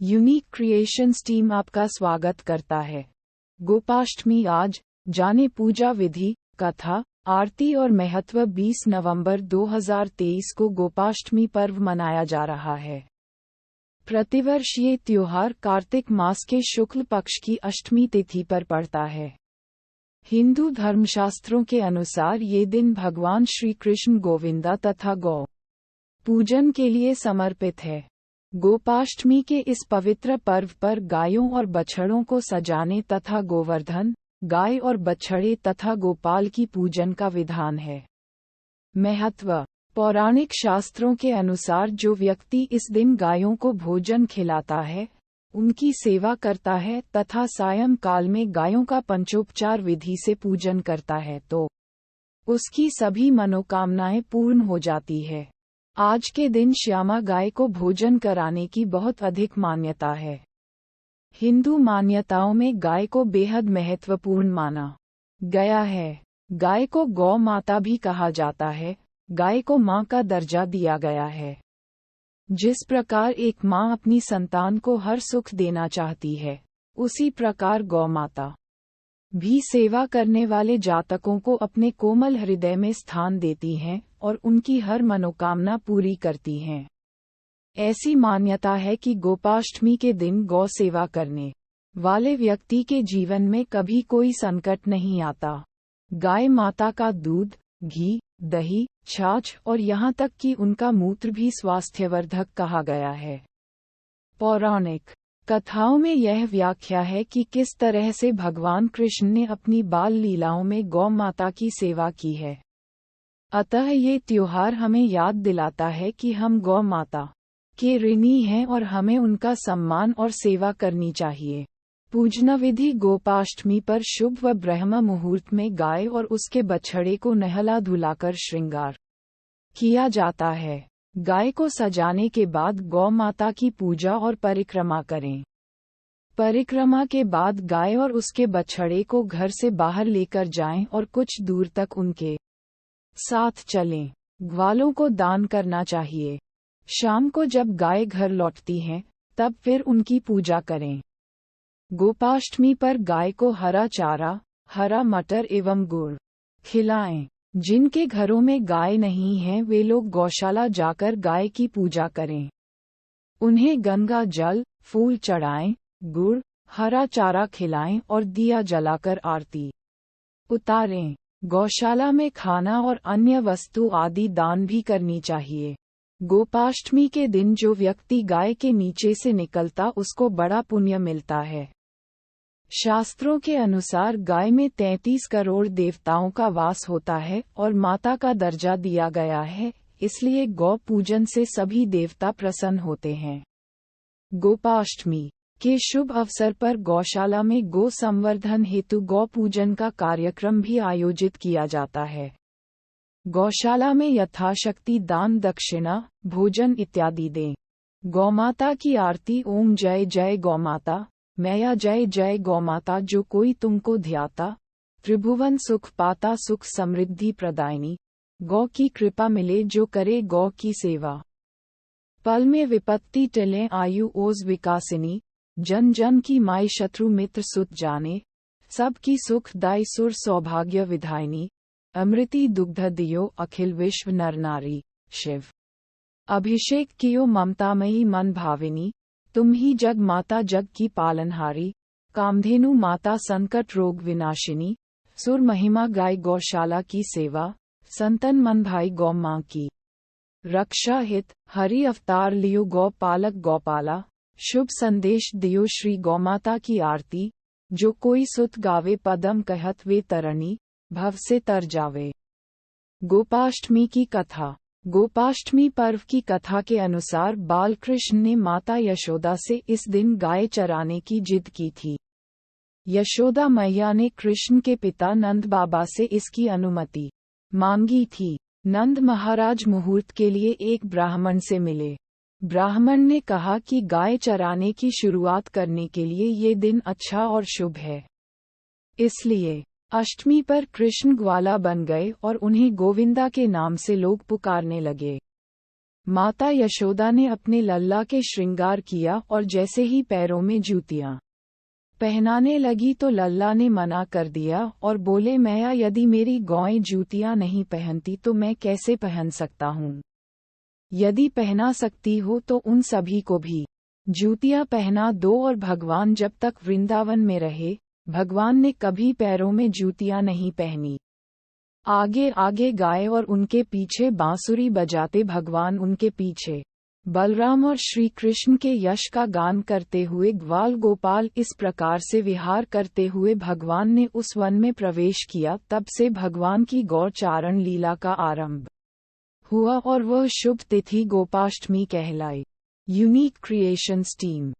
Unique creations team आपका स्वागत करता है। गोपाष्टमी आज जाने पूजा विधि, कथा, आरती और महत्व। 20 नवंबर 2023 को गोपाष्टमी पर्व मनाया जा रहा है। प्रतिवर्ष ये त्योहार कार्तिक मास के शुक्ल पक्ष की अष्टमी तिथि पर पड़ता है। हिंदू धर्मशास्त्रों के अनुसार ये दिन भगवान श्री कृष्ण गोविंदा तथा गौ पूजन के लिए समर्पित है। गोपाष्टमी के इस पवित्र पर्व पर गायों और बछड़ों को सजाने तथा गोवर्धन, गाय और बछड़े तथा गोपाल की पूजन का विधान है। महत्व। पौराणिक शास्त्रों के अनुसार जो व्यक्ति इस दिन गायों को भोजन खिलाता है, उनकी सेवा करता है तथा सायं काल में गायों का पंचोपचार विधि से पूजन करता है तो उसकी सभी मनोकामनाएं पूर्ण हो जाती है। आज के दिन श्यामा गाय को भोजन कराने की बहुत अधिक मान्यता है। हिंदू मान्यताओं में गाय को बेहद महत्वपूर्ण माना गया है। गाय को गौ माता भी कहा जाता है। गाय को मां का दर्जा दिया गया है। जिस प्रकार एक मां अपनी संतान को हर सुख देना चाहती है, उसी प्रकार गौ माता भी सेवा करने वाले जातकों को अपने कोमल हृदय में स्थान देती हैं और उनकी हर मनोकामना पूरी करती हैं। ऐसी मान्यता है कि गोपाष्टमी के दिन गौ सेवा करने वाले व्यक्ति के जीवन में कभी कोई संकट नहीं आता। गाय माता का दूध, घी, दही, छाछ और यहाँ तक कि उनका मूत्र भी स्वास्थ्यवर्धक कहा गया है। पौराणिक कथाओं में यह व्याख्या है कि किस तरह से भगवान कृष्ण ने अपनी बाल लीलाओं में गौ माता की सेवा की है। अतः ये त्योहार हमें याद दिलाता है कि हम गौ माता के ऋणी हैं और हमें उनका सम्मान और सेवा करनी चाहिए। पूजना विधि। गोपाष्टमी पर शुभ व ब्रह्म मुहूर्त में गाय और उसके बछड़े को नहला धुलाकर श्रृंगार किया जाता है। गाय को सजाने के बाद गौ माता की पूजा और परिक्रमा करें। परिक्रमा के बाद गाय और उसके बछड़े को घर से बाहर लेकर जाएं और कुछ दूर तक उनके साथ चलें। ग्वालों को दान करना चाहिए। शाम को जब गाय घर लौटती हैं, तब फिर उनकी पूजा करें। गोपाष्टमी पर गाय को हरा चारा, हरा मटर एवं गुड़ खिलाएं। जिनके घरों में गाय नहीं है, वे लोग गौशाला जाकर गाय की पूजा करें। उन्हें गंगा जल, फूल चढ़ाएं, गुड़, हरा चारा खिलाएं और दिया जलाकर आरती उतारें। गौशाला में खाना और अन्य वस्तु आदि दान भी करनी चाहिए। गोपाष्टमी के दिन जो व्यक्ति गाय के नीचे से निकलता, उसको बड़ा पुण्य मिलता है। शास्त्रों के अनुसार गाय में 33 करोड़ देवताओं का वास होता है और माता का दर्जा दिया गया है, इसलिए गौ पूजन से सभी देवता प्रसन्न होते हैं। गोपाष्टमी के शुभ अवसर पर गौशाला में गौ संवर्धन हेतु गौ पूजन का कार्यक्रम भी आयोजित किया जाता है। गौशाला में यथाशक्ति दान, दक्षिणा, भोजन इत्यादि दें। गौमाता की आरती। ओम जय जय गौमाता, मैया जय जय गौमाता, जो कोई तुमको ध्याता, त्रिभुवन सुख पाता, सुख समृद्धि प्रदायिनी। गौ की कृपा मिले जो करे गौ की सेवा। पल में विपत्ति टले, आयु ओज विकासिनी। जन जन की माई, शत्रु मित्र सुत जाने। सब की सुख दाई, सुर सौभाग्य विधायिनी। अमृति दुग्ध दियो, अखिल विश्व नर नारी। शिव अभिषेक कियो, ममतामयी मन भाविनी। तुम ही जग माता, जग की पालनहारी। कामधेनु माता, संकट रोग विनाशिनी। सुर महिमा गाय, गौशाला की सेवा। संतन मन भाई, गौ मां की रक्षा हित। हरि अवतार लियो, गौ पालक गौपाला। शुभ संदेश दियो, श्री गौमाता की आरती। जो कोई सुत गावे, पदम कहत वे तरणी। भव से तर जावे। गोपाष्टमी की कथा। गोपाष्टमी पर्व की कथा के अनुसार बाल कृष्ण ने माता यशोदा से इस दिन गाय चराने की जिद की थी। यशोदा मैया ने कृष्ण के पिता नंद बाबा से इसकी अनुमति मांगी थी। नंद महाराज मुहूर्त के लिए एक ब्राह्मण से मिले। ब्राह्मण ने कहा कि गाय चराने की शुरुआत करने के लिए ये दिन अच्छा और शुभ है। इसलिए अष्टमी पर कृष्ण ग्वाला बन गए और उन्हें गोविंदा के नाम से लोग पुकारने लगे। माता यशोदा ने अपने लल्ला के श्रृंगार किया और जैसे ही पैरों में जूतियां पहनाने लगी तो लल्ला ने मना कर दिया और बोले, मैया यदि मेरी गौएं जूतियां नहीं पहनती तो मैं कैसे पहन सकता हूँ। यदि पहना सकती हो तो उन सभी को भी जूतियां पहना दो। और भगवान जब तक वृंदावन में रहे, भगवान ने कभी पैरों में जूतियां नहीं पहनी। आगे आगे गाय और उनके पीछे बांसुरी बजाते भगवान उनके पीछे बलराम और श्री कृष्ण के यश का गान करते हुए ग्वाल गोपाल इस प्रकार से विहार करते हुए भगवान ने उस वन में प्रवेश किया। तब से भगवान की गौरचारण लीला का आरंभ हुआ और वह शुभ तिथि गोपाष्टमी कहलाई। Unique creations team.